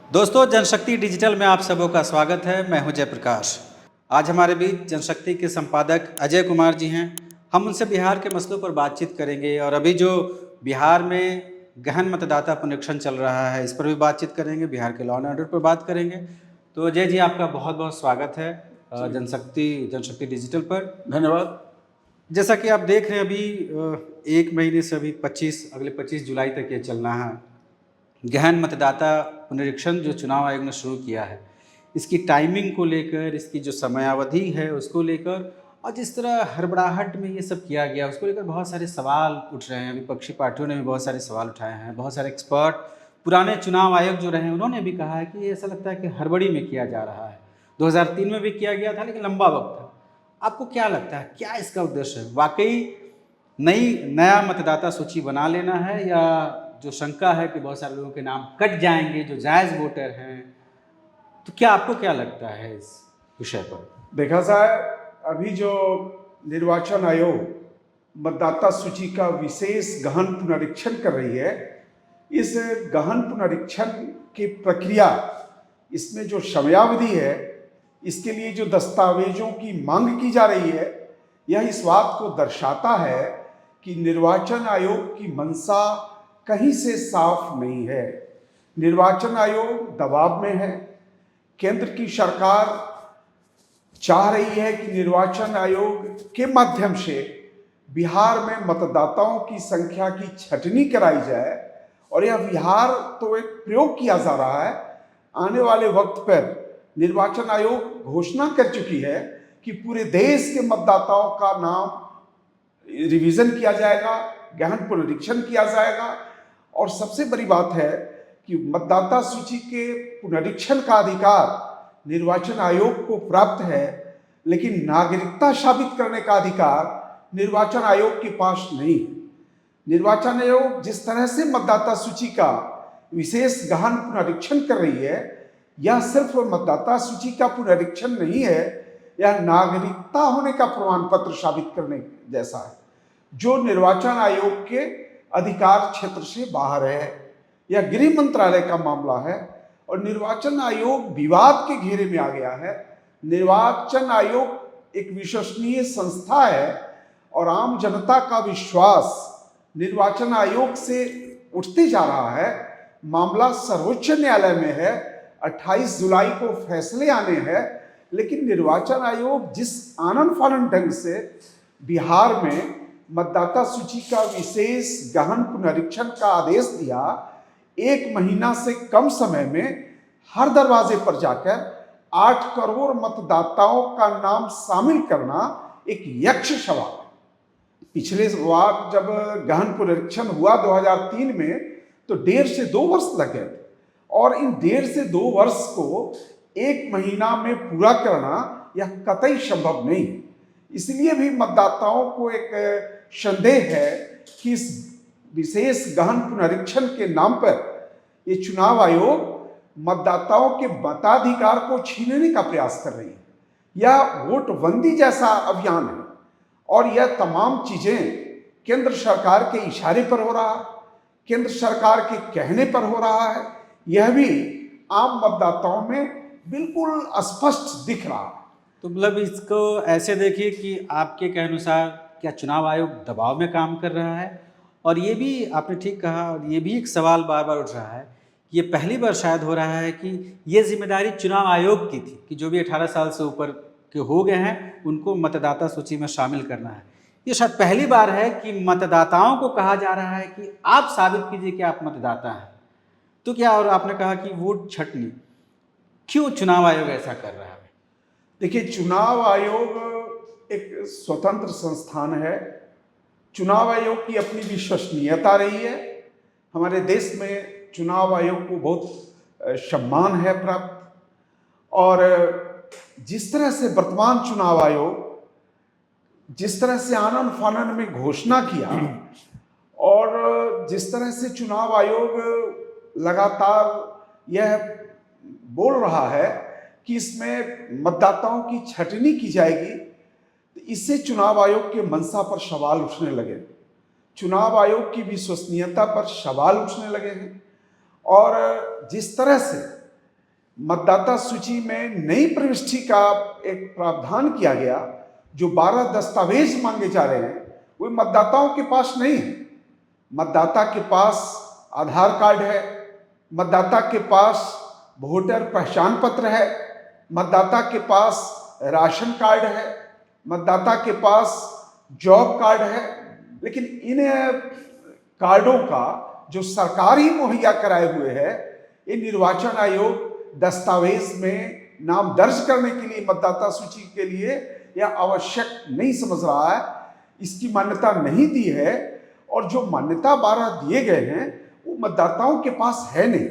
दोस्तों, जनशक्ति डिजिटल में आप सबों का स्वागत है। मैं हूं जयप्रकाश। आज हमारे बीच जनशक्ति के संपादक अजय कुमार जी हैं। हम उनसे बिहार के मसलों पर बातचीत करेंगे और अभी जो बिहार में गहन मतदाता पुनरीक्षण चल रहा है, इस पर भी बातचीत करेंगे। बिहार के लॉ एंड ऑर्डर पर बात करेंगे। तो अजय जी, आपका बहुत बहुत स्वागत है जनशक्ति डिजिटल पर। धन्यवाद। जैसा कि आप देख रहे हैं, अभी एक महीने से अभी अगले 25 जुलाई तक ये चलना है गहन मतदाता पुनरीक्षण जो चुनाव आयोग ने शुरू किया है। इसकी टाइमिंग को लेकर, इसकी जो समयावधि है उसको लेकर, और जिस तरह हड़बड़ाहट में ये सब किया गया उसको लेकर बहुत सारे सवाल उठ रहे हैं। विपक्षी पार्टियों ने भी बहुत सारे सवाल उठाए हैं। बहुत सारे एक्सपर्ट, पुराने चुनाव आयोग जो रहे हैं, उन्होंने भी कहा है कि ऐसा लगता है कि हड़बड़ी में किया जा रहा है। 2003 में भी किया गया था, लेकिन लंबा वक्त था। आपको क्या लगता है, क्या इसका उद्देश्य है? वाकई नया मतदाता सूची बना लेना है, या जो शंका है कि बहुत सारे लोगों के नाम कट जाएंगे जो जायज़ वोटर हैं, तो क्या आपको क्या लगता है इस विषय पर? देखा जाए, अभी जो निर्वाचन आयोग मतदाता सूची का विशेष गहन पुनरीक्षण कर रही है, इस गहन पुनरीक्षण की प्रक्रिया, इसमें जो समयावधि है, इसके लिए जो दस्तावेजों की मांग की जा रही है, यह इस बात को दर्शाता है कि निर्वाचन आयोग की मंशा कहीं से साफ नहीं है। निर्वाचन आयोग दबाव में है। केंद्र की सरकार चाह रही है कि निर्वाचन आयोग के माध्यम से बिहार में मतदाताओं की संख्या की छटनी कराई जाए, और यह बिहार तो एक प्रयोग किया जा रहा है। आने वाले वक्त पर निर्वाचन आयोग घोषणा कर चुकी है कि पूरे देश के मतदाताओं का नाम रिवीजन किया जाएगा, गहन पुनरीक्षण किया जाएगा। और सबसे बड़ी बात है कि मतदाता सूची के पुनरीक्षण का अधिकार निर्वाचन आयोग को प्राप्त है, लेकिन नागरिकता साबित करने का अधिकार निर्वाचन आयोग के पास नहीं। निर्वाचन आयोग जिस तरह से मतदाता सूची का विशेष गहन पुनरीक्षण कर रही है, यह सिर्फ मतदाता सूची का पुनरीक्षण नहीं है, यह नागरिकता होने का प्रमाण पत्र साबित करने जैसा है, जो निर्वाचन आयोग के अधिकार क्षेत्र से बाहर है। यह गृह मंत्रालय का मामला है और निर्वाचन आयोग विवाद के घेरे में आ गया है। निर्वाचन आयोग एक विश्वसनीय संस्था है और आम जनता का विश्वास निर्वाचन आयोग से उठते जा रहा है। मामला सर्वोच्च न्यायालय में है, 28 जुलाई को फैसले आने हैं, लेकिन निर्वाचन आयोग जिस आनन फानन ढंग से बिहार में मतदाता सूची का विशेष गहन पुनरीक्षण का आदेश दिया, 1 महीना से कम समय में हर दरवाजे पर जाकर 8 करोड़ मतदाताओं का नाम शामिल करना एक यक्ष सवाल है। पिछले बार जब गहन पुनरीक्षण हुआ 2003 में, तो 1.5 से 2 वर्ष लगे थे, और इन 1.5 से 2 वर्ष को 1 महीना में पूरा करना यह कतई संभव नहीं। इसलिए भी मतदाताओं को एक संदेह है कि इस विशेष गहन पुनरीक्षण के नाम पर ये चुनाव आयोग मतदाताओं के मताधिकार को छीनने का प्रयास कर रही है। यह वोटबंदी जैसा अभियान है, और यह तमाम चीजें केंद्र सरकार के इशारे पर हो रहा है, केंद्र सरकार के कहने पर हो रहा है। यह भी आम मतदाताओं में बिल्कुल स्पष्ट दिख रहा है। तो मतलब इसको ऐसे देखिए कि आपके के अनुसार क्या चुनाव आयोग दबाव में काम कर रहा है? और ये भी आपने ठीक कहा, और ये भी एक सवाल बार बार उठ रहा है, ये पहली बार शायद हो रहा है कि ये जिम्मेदारी चुनाव आयोग की थी कि जो भी 18 साल से ऊपर के हो गए हैं उनको मतदाता सूची में शामिल करना है। ये शायद पहली बार है कि मतदाताओं को कहा जा रहा है कि आप साबित कीजिए कि आप मतदाता हैं। तो क्या, और आपने कहा कि वोट छटनी, क्यों चुनाव आयोग ऐसा कर रहा है? देखिए, चुनाव आयोग एक स्वतंत्र संस्थान है। चुनाव आयोग की अपनी विश्वसनीयता रही है। हमारे देश में चुनाव आयोग को बहुत सम्मान है प्राप्त, और जिस तरह से वर्तमान चुनाव आयोग जिस तरह से आनन फानन में घोषणा किया, और जिस तरह से चुनाव आयोग लगातार यह बोल रहा है कि इसमें मतदाताओं की छटनी की जाएगी, तो इससे चुनाव आयोग के मंशा पर सवाल उठने लगे, चुनाव आयोग की विश्वसनीयता पर सवाल उठने लगे हैं। और जिस तरह से मतदाता सूची में नई प्रविष्टि का एक प्रावधान किया गया, जो 12 दस्तावेज मांगे जा रहे हैं वे मतदाताओं के पास नहीं है। मतदाता के पास आधार कार्ड है, मतदाता के पास वोटर पहचान पत्र है, मतदाता के पास राशन कार्ड है, मतदाता के पास जॉब कार्ड है, लेकिन इन कार्डों का जो सरकार ही मुहैया कराए हुए है, ये निर्वाचन आयोग दस्तावेज में नाम दर्ज करने के लिए मतदाता सूची के लिए यह आवश्यक नहीं समझ रहा है, इसकी मान्यता नहीं दी है। और जो मान्यता 12 दिए गए हैं वो मतदाताओं के पास है नहीं।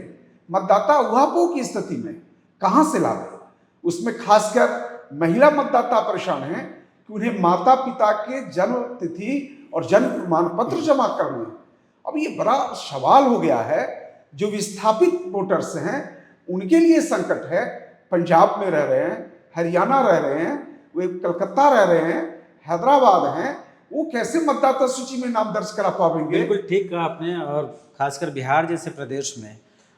मतदाता उहापोह की स्थिति में कहाँ से लावे? उसमें खासकर महिला मतदाता परेशान हैं कि उन्हें माता पिता के जन्म तिथि और जन्म प्रमाण पत्र जमा करने हैं। अब ये बड़ा सवाल हो गया है। जो विस्थापित वोटर्स हैं उनके लिए संकट है। पंजाब में रह रहे हैं, हरियाणा रह रहे हैं, वे कलकत्ता रह रहे हैं, हैदराबाद हैं, वो कैसे मतदाता सूची में नाम दर्ज करा पाएंगे? बिल्कुल ठीक कहा आपने। और खासकर बिहार जैसे प्रदेश में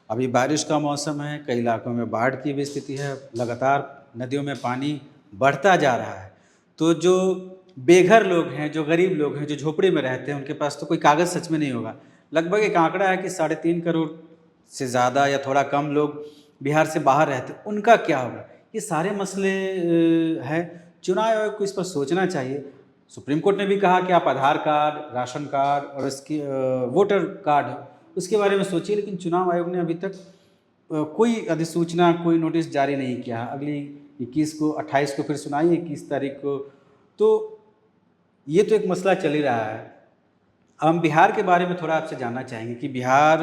अभी बारिश का मौसम है, कई इलाकों में बाढ़ की भी स्थिति है, लगातार नदियों में पानी बढ़ता जा रहा है। तो जो बेघर लोग हैं, जो गरीब लोग हैं, जो झोपड़ी में रहते हैं, उनके पास तो कोई कागज़ सच में नहीं होगा। लगभग एक आंकड़ा है कि 3.5 करोड़ से ज़्यादा या थोड़ा कम लोग बिहार से बाहर रहते हैं। उनका क्या होगा? ये सारे मसले हैं। चुनाव आयोग को इस पर सोचना चाहिए। सुप्रीम कोर्ट ने भी कहा कि आप आधार कार्ड, राशन कार्ड और इसकी वोटर कार्ड हो, उसके बारे में सोचिए। लेकिन चुनाव आयोग ने अभी तक कोई अधिसूचना, कोई नोटिस जारी नहीं किया। अगली 21 को, 28 को फिर सुनाई, 21 तारीख को। तो ये तो एक मसला चल ही रहा है। हम बिहार के बारे में थोड़ा आपसे जानना चाहेंगे कि बिहार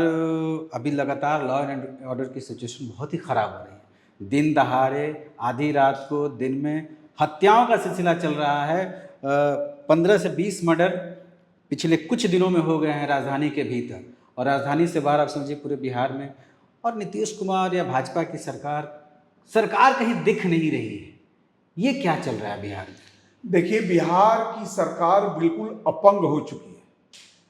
अभी लगातार लॉ एंड ऑर्डर की सिचुएशन बहुत ही ख़राब हो रही है। दिन दहाड़े, आधी रात को, दिन में हत्याओं का सिलसिला चल रहा है। 15 से 20 मर्डर पिछले कुछ दिनों में हो गए हैं राजधानी के भीतर, और राजधानी से बाहर आप समझिए पूरे बिहार में। और नीतीश कुमार या भाजपा की सरकार कहीं दिख नहीं रही है। ये क्या चल रहा है बिहार में? देखिए, बिहार की सरकार बिल्कुल अपंग हो चुकी है।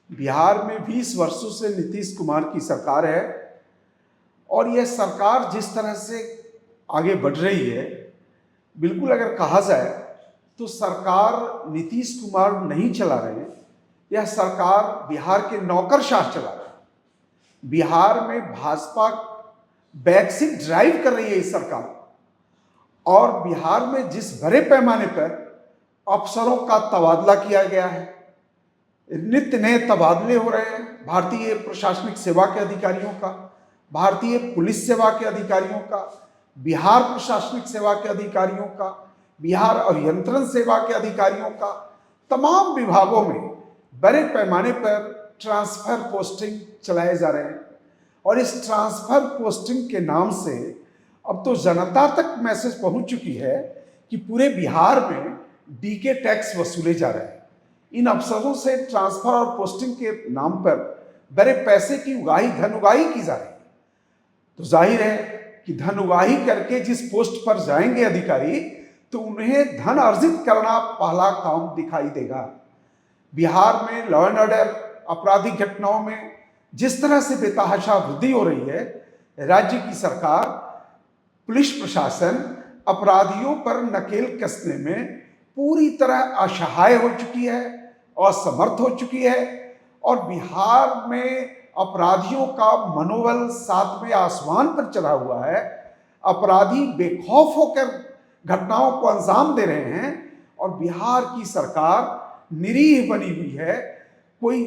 बिहार में 20 वर्षों से नीतीश कुमार की सरकार है, और यह सरकार जिस तरह से आगे बढ़ रही है, बिल्कुल अगर कहा जाए तो सरकार नीतीश कुमार नहीं चला रहे हैं, यह सरकार बिहार के नौकरशाह चला रहे हैं। बिहार में भाजपा बैकसीट ड्राइव कर रही है इस सरकार, और बिहार में जिस बड़े पैमाने पर अफसरों का तबादला किया गया है, नित्य नए तबादले हो रहे हैं भारतीय प्रशासनिक सेवा के अधिकारियों का, भारतीय पुलिस सेवा के अधिकारियों का, बिहार प्रशासनिक सेवा के अधिकारियों का, बिहार अभियंत्रण सेवा के अधिकारियों का, तमाम विभागों में बड़े पैमाने पर ट्रांसफर पोस्टिंग चलाए जा रहे हैं। और इस ट्रांसफर पोस्टिंग के नाम से अब तो जनता तक मैसेज पहुंच चुकी है कि पूरे बिहार में डीके टैक्स वसूले जा रहे हैं। इन अफसरों से ट्रांसफर और पोस्टिंग के नाम पर बड़े पैसे की धन उगाही की जा रही है। तो जाहिर है कि धन उगाही करके जिस पोस्ट पर जाएंगे अधिकारी, तो उन्हें धन अर्जित करना पहला काम दिखाई देगा। बिहार में लॉ एंड ऑर्डर, आपराधिक घटनाओं में जिस तरह से बेतहाशा वृद्धि हो रही है, राज्य की सरकार, पुलिस प्रशासन अपराधियों पर नकेल कसने में पूरी तरह असहाय हो चुकी है, असमर्थ हो चुकी है। और बिहार में अपराधियों का मनोबल 7वें आसमान पर चढ़ा हुआ है। अपराधी बेखौफ होकर घटनाओं को अंजाम दे रहे हैं, और बिहार की सरकार निरीह बनी हुई है, कोई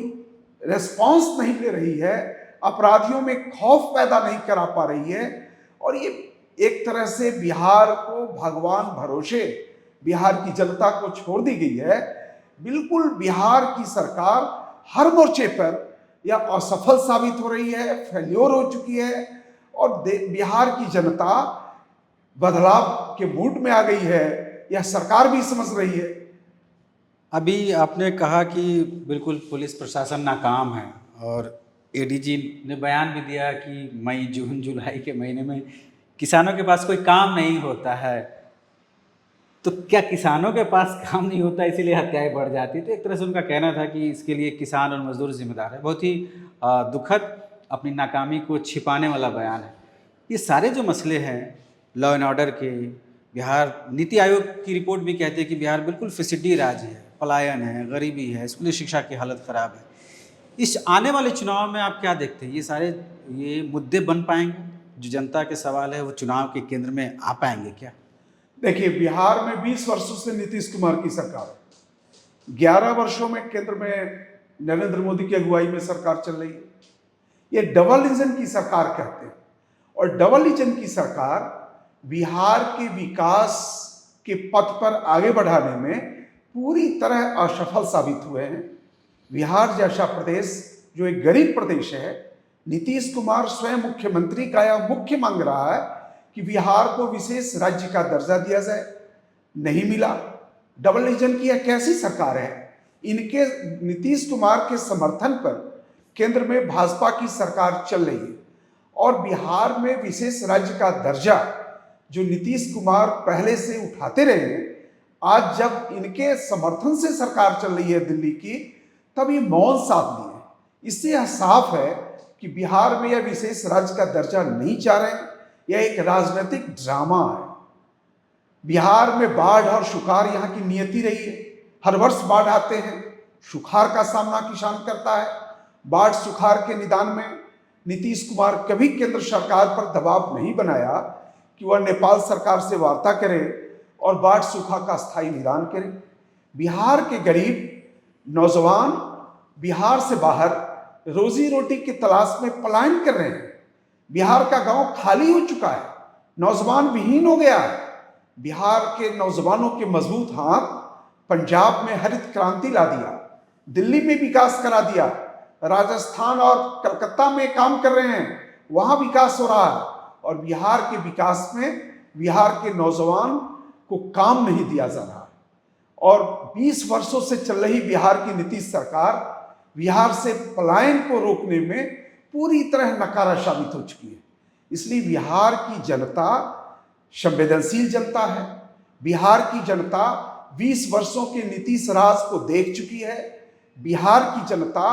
रेस्पॉन्स नहीं ले रही है, अपराधियों में खौफ पैदा नहीं करा पा रही है। और ये एक तरह से बिहार को भगवान भरोसे बिहार की जनता को छोड़ दी गई है। बिल्कुल बिहार की सरकार हर मोर्चे पर यह असफल साबित हो रही है, फेल्योर हो चुकी है, और बिहार की जनता बदलाव के मूड में आ गई है, यह सरकार भी समझ रही है। अभी आपने कहा कि बिल्कुल पुलिस प्रशासन नाकाम है, और एडीजी ने बयान भी दिया कि मई, जून, जुलाई के महीने में किसानों के पास कोई काम नहीं होता है। तो क्या किसानों के पास काम नहीं होता इसीलिए हत्याएं बढ़ जाती? तो एक तरह से उनका कहना था कि इसके लिए किसान और मजदूर जिम्मेदार है। बहुत ही दुखद, अपनी नाकामी को छिपाने वाला बयान है। ये सारे जो मसले हैं लॉ एंड ऑर्डर के, बिहार नीति आयोग की रिपोर्ट भी कहते हैं कि बिहार बिल्कुल फिसड्डी राज्य है, पलायन है, गरीबी है, स्कूली शिक्षा की हालत ख़राब है। इस आने वाले चुनाव में आप क्या देखते हैं, ये सारे ये मुद्दे बन पाएंगे? जो जनता के सवाल है वो चुनाव के केंद्र में आ पाएंगे क्या? देखिए, बिहार में 20 वर्षों से नीतीश कुमार की सरकार है। 11 वर्षों में केंद्र में नरेंद्र मोदी की अगुवाई में सरकार चल रही है। ये डबल इंजन की सरकार कहते हैं, और डबल इंजन की सरकार बिहार के विकास के पथ पर आगे बढ़ाने में पूरी तरह असफल साबित हुए हैं। बिहार जैसा प्रदेश जो एक गरीब प्रदेश है, नीतीश कुमार स्वयं मुख्यमंत्री का यह मुख्य मांग रहा है कि बिहार को विशेष राज्य का दर्जा दिया जाए, नहीं मिला। डबल इंजन की यह कैसी सरकार है? इनके नीतीश कुमार के समर्थन पर केंद्र में भाजपा की सरकार चल रही है, और बिहार में विशेष राज्य का दर्जा जो नीतीश कुमार पहले से उठाते रहे हैं, आज जब इनके समर्थन से सरकार चल रही है दिल्ली की, तब ये मौन साध लिए। इससे यह साफ है कि बिहार में यह विशेष राज्य का दर्जा नहीं चाह रहे हैं। यह एक राजनीतिक ड्रामा है। बिहार में बाढ़ और सुखाड़ यहाँ की नियति रही है। हर वर्ष बाढ़ आते हैं, सुखाड़ का सामना किसान करता है। बाढ़ सुखाड़ के निदान में नीतीश कुमार कभी केंद्र सरकार पर दबाव नहीं बनाया कि वह नेपाल सरकार से वार्ता करे और बाढ़ सूखा का स्थायी निदान करे। बिहार के गरीब नौजवान बिहार से बाहर रोजी रोटी की तलाश में पलायन कर रहे हैं। बिहार का गांव खाली हो चुका है, नौजवान विहीन हो गया है। बिहार के नौजवानों के मजबूत हाथ पंजाब में हरित क्रांति ला दिया, दिल्ली में विकास करा दिया, राजस्थान और कलकत्ता में काम कर रहे हैं, वहां विकास हो रहा है। और बिहार के विकास में बिहार के नौजवान को काम नहीं दिया जा रहा है। और 20 वर्षों से चल रही बिहार की नीतीश सरकार बिहार से पलायन को रोकने में पूरी तरह नकारा साबित हो चुकी है। इसलिए बिहार की जनता संवेदनशील जनता है। बिहार की जनता 20 वर्षों के नीतीश राज को देख चुकी है। बिहार की जनता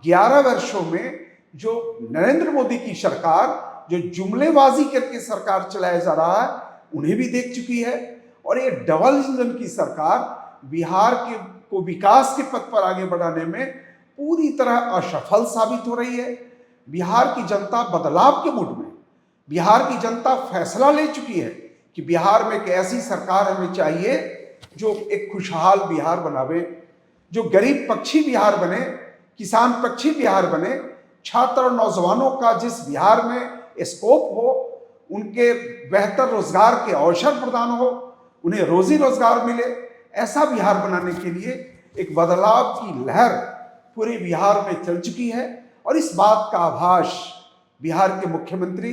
11 वर्षों में जो नरेंद्र मोदी की सरकार, जो जुमलेबाजी करके सरकार चलाया जा रहा है, उन्हें भी देख चुकी है। और ये डबल इंजन की सरकार बिहार के को विकास के पथ पर आगे बढ़ाने में पूरी तरह असफल साबित हो रही है। बिहार की जनता बदलाव के मूड में, बिहार की जनता फैसला ले चुकी है कि बिहार में एक ऐसी सरकार हमें चाहिए जो एक खुशहाल बिहार बनावे, जो गरीब पक्षी बिहार बने, किसान पक्षी बिहार बने, छात्र और नौजवानों का जिस बिहार में स्कोप हो, उनके बेहतर रोजगार के अवसर प्रदान हो, उन्हें रोजी रोजगार मिले, ऐसा बिहार बनाने के लिए एक बदलाव की लहर पूरे बिहार में चल चुकी है। और इस बात का आभास बिहार के मुख्यमंत्री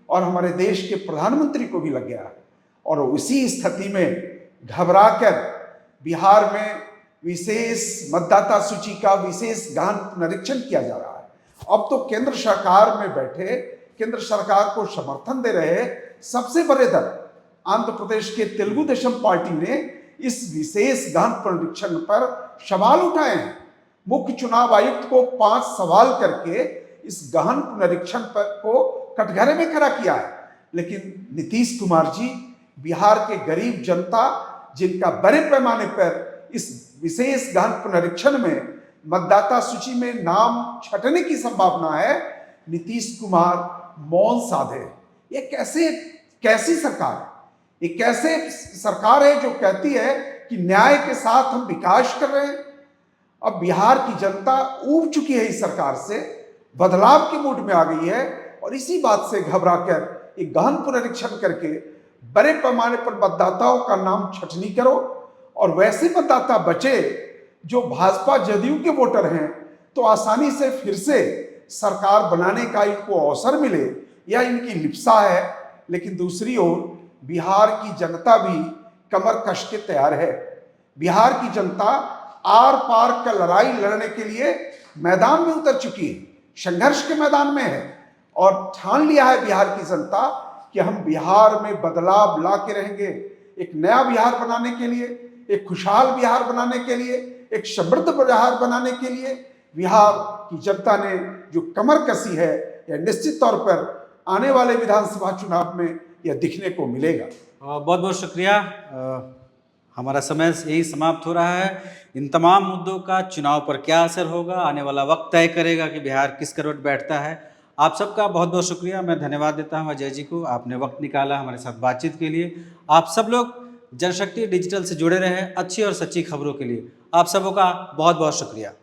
और हमारे देश के प्रधानमंत्री को भी लग गया। और उसी स्थिति में घबराकर बिहार में विशेष मतदाता सूची का विशेष गहन पुनरीक्षण किया जा रहा है। अब तो केंद्र सरकार में बैठे, केंद्र सरकार को समर्थन दे रहे सबसे बड़े दल आंध्र प्रदेश के तेलुगु देशम पार्टी ने इस विशेष गहन पुनरीक्षण पर सवाल उठाए हैं। मुख्य चुनाव आयुक्त को 5 सवाल करके इस गहन पुनरीक्षण पर को कटघरे में खड़ा किया है। लेकिन नीतीश कुमार जी बिहार के गरीब जनता, जिनका बड़े पैमाने पर इस विशेष गहन पुनरीक्षण में मतदाता सूची में नाम छटने की संभावना है, नीतीश कुमार मौन साधे। ये कैसी सरकार है? ये कैसे सरकार है जो कहती है कि न्याय के साथ हम विकास कर रहे हैं? अब बिहार की जनता ऊब चुकी है इस सरकार से, बदलाव के मूड में आ गई है। और इसी बात से घबराकर एक गहन पुनरीक्षण करके बड़े पैमाने पर मतदाताओं का नाम छटनी करो, और वैसे मतदाता बचे जो भाजपा जदयू के वोटर हैं, तो आसानी से फिर से सरकार बनाने का इनको अवसर मिले, या इनकी लिप्सा है। लेकिन दूसरी ओर बिहार की जनता भी कमर कस के तैयार है। बिहार की जनता आर पार का लड़ाई लड़ने के लिए मैदान में उतर चुकी है, संघर्ष के मैदान में है, और ठान लिया है बिहार की जनता कि हम बिहार में बदलाव ला के रहेंगे। एक नया बिहार बनाने के लिए, एक खुशहाल बिहार बनाने के लिए, एक समृद्ध बिहार बनाने के लिए बिहार की जनता ने जो कमर कसी है, यह निश्चित तौर पर आने वाले विधानसभा चुनाव में यह दिखने को मिलेगा। बहुत बहुत शुक्रिया। हमारा समय यही समाप्त हो रहा है। इन तमाम मुद्दों का चुनाव पर क्या असर होगा, आने वाला वक्त तय करेगा कि बिहार किस करवट बैठता है। आप सबका बहुत बहुत शुक्रिया। मैं धन्यवाद देता हूं अजय जी को, आपने वक्त निकाला हमारे साथ बातचीत के लिए। आप सब लोग जनशक्ति डिजिटल से जुड़े रहे अच्छी और सच्ची खबरों के लिए। आप सबों का बहुत बहुत शुक्रिया।